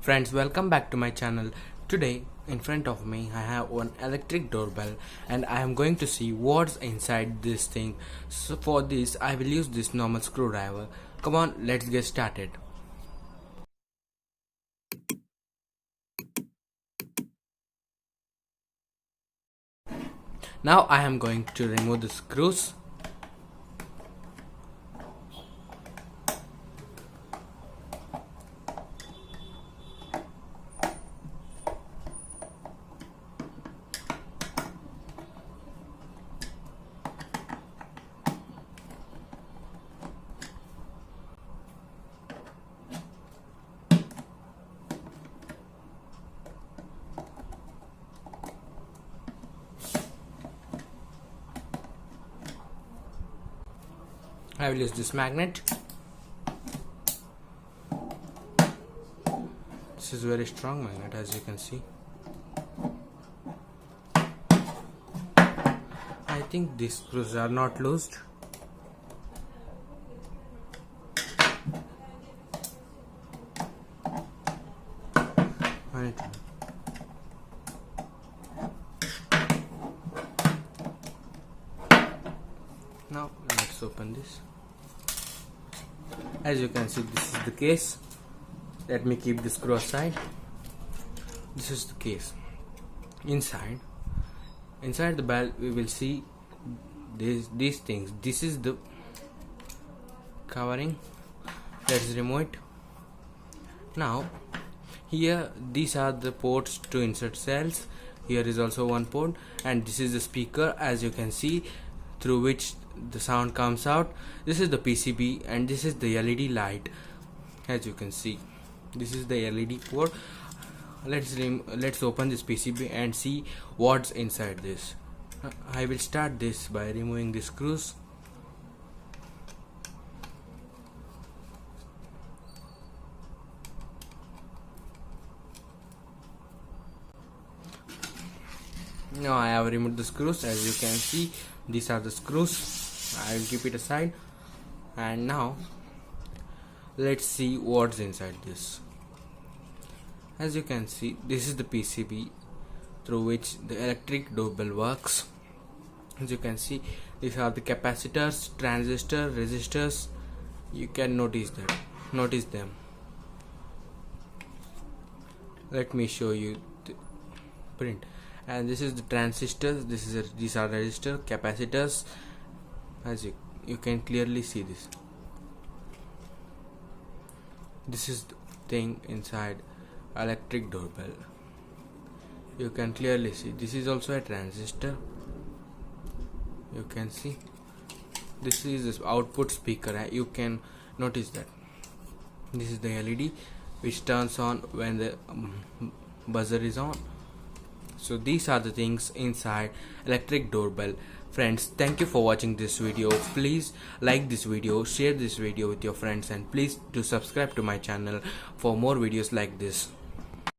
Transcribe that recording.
Friends, welcome back to my channel. Today in front of me I have one electric doorbell and I am going to see what's inside this thing. So for this I will use this normal screwdriver. Come on, let's get started. Now I am going to remove the screws. I will use this magnet. This is a very strong magnet, as you can see. I think these screws are not loosed. Now let's open this. As you can see, this is the case. Let me keep the screw aside. This is the case. Inside the bell we will see these things. This is the covering. Let's remove it. Now here these are the ports to insert cells. Here is also one port, and this is the speaker, as you can see, through which the sound comes out. This is the PCB and this is the LED light. As you can see, this is the LED port. Let's open this PCB and see what's inside this. I will start this by removing the screws. Now I have removed the screws. As you can see, these are the screws. I will keep it aside, and now let's see what's inside this. As you can see, this is the PCB through which the electric doorbell works. As you can see, these are the capacitors, transistor, resistors. You can notice them. Let me show you the print. And this is the transistors, these are resistor, capacitors. As you can clearly see this is the thing inside electric doorbell. You can clearly see this is also a transistor. You can see this is this output speaker. You can notice that this is the LED which turns on when the buzzer is on. So these are the things inside electric doorbell. Friends, thank you for watching this video. Please like this video, share this video with your friends, and please do subscribe to my channel for more videos like this.